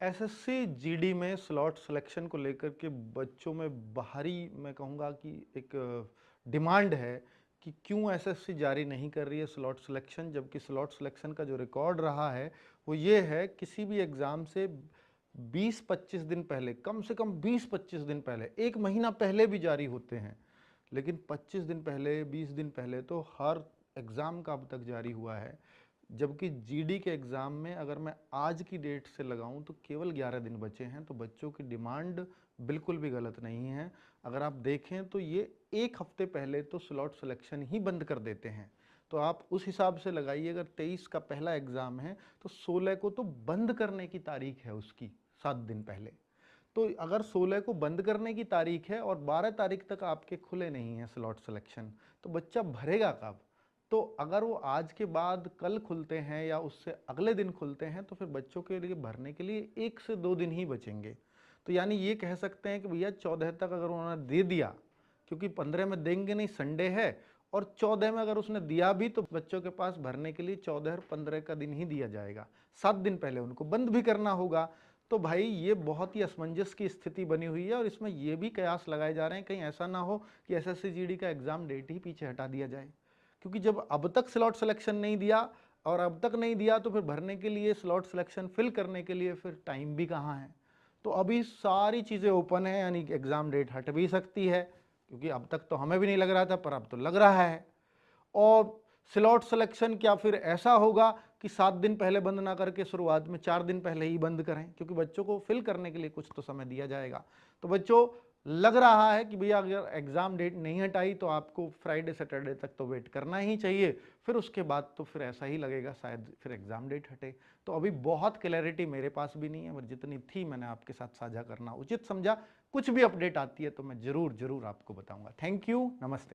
SSC GD में slot selection को लेकर के बच्चों में बाहरी मैं कहूँगा कि एक डिमांड है कि क्यों एसएससी जारी नहीं कर रही है स्लॉट सिलेक्शन, जबकि स्लॉट सिलेक्शन का जो रिकॉर्ड रहा है वो ये है किसी भी एग्ज़ाम से 20-25 दिन पहले, कम से कम 20-25 दिन पहले, एक महीना पहले भी जारी होते हैं, लेकिन 25 दिन पहले, 20 दिन पहले तो हर एग्ज़ाम का अब तक जारी हुआ है। जबकि जीडी के एग्ज़ाम में अगर मैं आज की डेट से लगाऊं तो केवल 11 दिन बचे हैं, तो बच्चों की डिमांड बिल्कुल भी गलत नहीं है। अगर आप देखें तो ये एक हफ्ते पहले तो स्लॉट सिलेक्शन ही बंद कर देते हैं, तो आप उस हिसाब से लगाइए। अगर 23 का पहला एग्ज़ाम है तो 16 को तो बंद करने की तारीख है उसकी, 7 दिन पहले। तो अगर 16 को बंद करने की तारीख है और 12 तारीख तक आपके खुले नहीं हैं स्लॉट सिलेक्शन, तो बच्चा भरेगा कब? तो अगर वो आज के बाद कल खुलते हैं या उससे अगले दिन खुलते हैं तो फिर बच्चों के लिए भरने के लिए 1 से 2 दिन ही बचेंगे। तो यानी ये कह सकते हैं कि भैया 14 तक अगर उन्होंने दे दिया, क्योंकि 15 में देंगे नहीं, संडे है, और 14 में अगर उसने दिया भी तो बच्चों के पास भरने के लिए 14 और 15 का दिन ही दिया जाएगा, 7 दिन पहले उनको बंद भी करना होगा। तो भाई ये बहुत ही असमंजस की स्थिति बनी हुई है और इसमें ये भी कयास लगाए जा रहे हैं कहीं ऐसा ना हो कि एसएससी जीडी का एग्जाम डेट ही पीछे हटा दिया जाए, क्योंकि जब अब तक स्लॉट सिलेक्शन नहीं दिया और अब तक नहीं दिया तो फिर भरने के लिए, स्लॉट सिलेक्शन फिल करने के लिए फिर टाइम भी कहाँ है। तो अभी सारी चीज़ें ओपन है, यानी एग्ज़ाम डेट हट भी सकती है, क्योंकि अब तक तो हमें भी नहीं लग रहा था पर अब तो लग रहा है। और स्लॉट सिलेक्शन क्या फिर ऐसा होगा कि 7 दिन पहले बंद ना करके शुरुआत में 4 दिन पहले ही बंद करें, क्योंकि बच्चों को फिल करने के लिए कुछ तो समय दिया जाएगा। तो बच्चों, लग रहा है कि भैया अगर एग्ज़ाम डेट नहीं हटाई तो आपको फ्राइडे सैटरडे तक तो वेट करना ही चाहिए, फिर उसके बाद तो फिर ऐसा ही लगेगा शायद फिर एग्ज़ाम डेट हटे। तो अभी बहुत क्लैरिटी मेरे पास भी नहीं है, पर जितनी थी मैंने आपके साथ साझा करना उचित समझा। कुछ भी अपडेट आती है तो मैं ज़रूर आपको बताऊंगा। थैंक यू, नमस्ते।